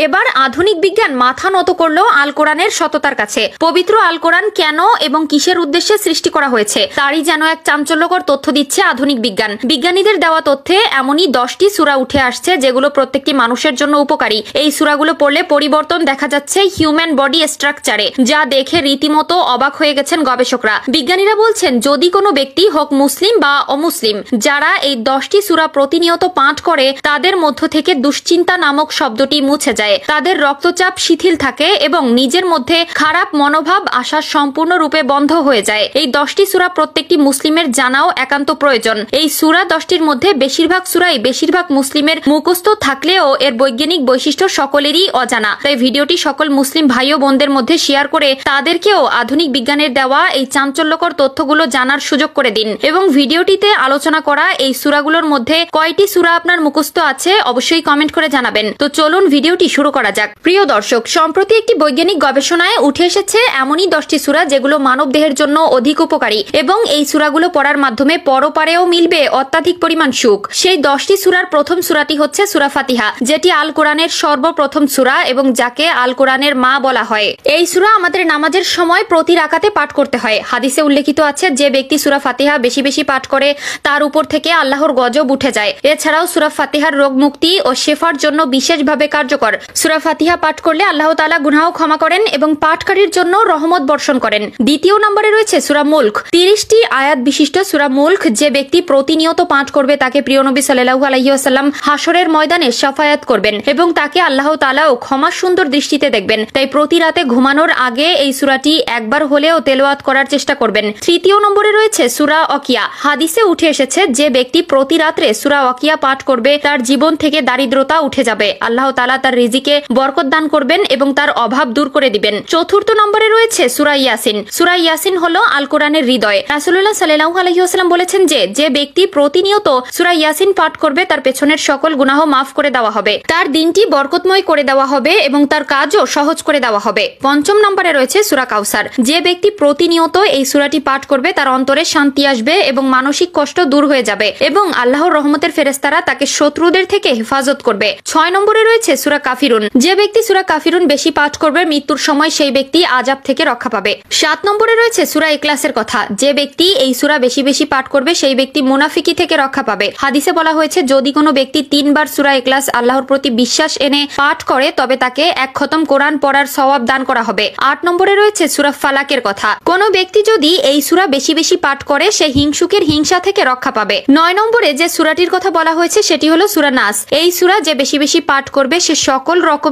এবার আধুনিক বিজ্ঞান মাথা নত করলো আল কোরআনের সততার কাছে। পবিত্র আল কোরআন কেন এবং কিসের উদ্দেশ্যে সৃষ্টি করা হয়েছে তারই যেন এক চাঞ্চল্যকর তথ্য দিচ্ছে আধুনিক বিজ্ঞান। বিজ্ঞানীদের দেওয়া তথ্যে এমনই 10টি সূরা উঠে আসছে যেগুলো প্রত্যেকটি মানুষের জন্য উপকারী। এই সূরাগুলো পড়লে পরিবর্তন দেখা যাচ্ছে হিউম্যান বডি স্ট্রাকচারে, যা দেখে রীতিমতো অবাক হয়ে গেছেন গবেষকরা। বিজ্ঞানীরা বলছেন যদি কোনো ব্যক্তি হোক মুসলিম বা অমুসলিম, যারা এই 10টি সূরা প্রতিনিয়ত পাঠ করে তাদের মধ্য থেকে দুশ্চিন্তা নামক শব্দটি মুছে যায়, তাদের রক্তচাপ শিথিল থাকে এবং নিজের মধ্যে খারাপ মনোভাব আসা সম্পূর্ণরূপে বন্ধ হয়ে যায়। এই 10টি সূরা প্রত্যেকটি মুসলিমের জানাও একান্ত প্রয়োজন। এই সূরা 10টির মধ্যে বেশিরভাগ সূরাই বেশিরভাগ মুসলিমের মুখস্থ থাকলেও এর বৈজ্ঞানিক বৈশিষ্ট্য সকলেরই অজানা। তাই ভিডিওটি সকল মুসলিম ভাই ও বোনদের মধ্যে শেয়ার করে তাদেরকেও আধুনিক বিজ্ঞানের দেওয়া এই চাঞ্চল্যকর তথ্যগুলো জানার সুযোগ করে দিন এবং ভিডিওটিতে আলোচনা করা এই সূরাগুলোর মধ্যে কয়টি সূরা আপনার মুখস্থ আছে অবশ্যই কমেন্ট করে জানাবেন। তো চলুন ভিডিওটি শুরু করা যাক। প্রিয় দর্শক, সম্প্রতি একটি বৈজ্ঞানিক গবেষণায় উঠে এসেছে এমনই 10টি সূরা যেগুলো মানব দেহের জন্য অধিক উপকারী এবং এই সূরাগুলো পড়ার মাধ্যমে পরপারেও মিলবে অত্যাধিক পরিমাণ সুখ। সেই 10টি সূরার প্রথম সূরাটি হচ্ছে সূরা ফাতিহা, যেটি আল কোরআনের সর্বপ্রথম সূরা এবং যাকে আল কোরআনের মা বলা হয়। এই সূরা আমাদের নামাজের সময় প্রতি রাকাতে পাঠ করতে হয়। হাদিসে উল্লেখিত আছে যে ব্যক্তি সূরা ফাতিহা বেশি বেশি পাঠ করে তার উপর থেকে আল্লাহর গজব উঠে যায়। এছাড়াও সূরা ফাতিহার রোগ মুক্তি ও শেফার জন্য বিশেষভাবে কার্যকর। সূরা ফাতিহা পাঠ করলে আল্লাহ তাআলা গুনাহ ক্ষমা করেন এবং পাঠকারীর জন্য রহমত বর্ষণ করেন। দ্বিতীয় নম্বরে রয়েছে সূরা মুলক, 30টি আয়াত বিশিষ্ট সূরা মুলক। যে ব্যক্তি প্রতিনিয়ত পাঠ করবে তাকে প্রিয় নবী সাল্লাল্লাহু আলাইহি ওয়াসাল্লাম হাসরের ময়দানে শাফায়াত করবেন এবং তাকে আল্লাহ তাআলাও ক্ষমা সুন্দর দৃষ্টিতে দেখবেন। তাই প্রতি রাতে ঘুমানোর আগে এই সূরাটি একবার হলেও তেলাওয়াত করার চেষ্টা করবেন। তৃতীয় নম্বরে রয়েছে সূরা ওয়াকিয়া। হাদিসে উঠে এসেছে যে ব্যক্তি প্রতি রাত্রে সূরা ওয়াকিয়া পাঠ করবে তার জীবন থেকে দারিদ্রতা উঠে যাবে। আল্লাহ তাআলা তার রিজিকে বরকত দান করবেন এবং তার অভাব দূর করে দিবেন। চতুর্থ নম্বরে রয়েছে সূরা ইয়াসিন। সূরা ইয়াসিন হলো আল কোরআনের হৃদয়। রাসূলুল্লাহ সাল্লাল্লাহু আলাইহি ওয়াসাল্লাম বলেছেন যে ব্যক্তি প্রতিনিয়ত সূরা ইয়াসিন পাঠ করবে তার পেছনের সকল গুনাহ মাফ করে দেওয়া হবে, তার দিনটি বরকতময় করে দেওয়া হবে এবং তার কাজও সহজ করে দেওয়া হবে। পঞ্চম নম্বরে রয়েছে সূরা কাউসার। যে ব্যক্তি প্রতিনিয়ত এই সূরাটি পাঠ করবে তার অন্তরে শান্তি আসবে এবং মানসিক কষ্ট দূর হয়ে যাবে এবং আল্লাহর রহমতের ফেরেশতারা তাকে শত্রুদের থেকে হেফাজত করবে। 6 নম্বরে রয়েছে সূরা কাফিরুন। যে ব্যক্তি সূরা কাফিরুন বেশি পাঠ করবে মৃত্যুর সময় সেই ব্যক্তি আযাব থেকে রক্ষা পাবে। 7 নম্বরে রয়েছে সূরা ইখলাসের কথা। যে ব্যক্তি এই সূরা বেশি বেশি পাঠ করবে সেই ব্যক্তি মুনাফিকি থেকে রক্ষা পাবে। হাদিসে বলা হয়েছে যদি কোনো ব্যক্তি 3 বার সূরা ইখলাস আল্লাহর প্রতি বিশ্বাস এনে পাঠ করে তবে তাকে 1 খতম কোরআন পড়ার সওয়াব দান করা হবে। 8 নম্বরে রয়েছে সূরা ফালাকের কথা। কোনো ব্যক্তি যদি এই সূরা বেশি বেশি পাঠ করে সে হিংসুকের হিংসা থেকে রক্ষা পাবে। 9 নম্বরে যে সূরাটির কথা বলা হয়েছে সেটি হলো সূরা নাস। এই সূরা যে বেশি বেশি পাঠ করবে সে সকল রকমের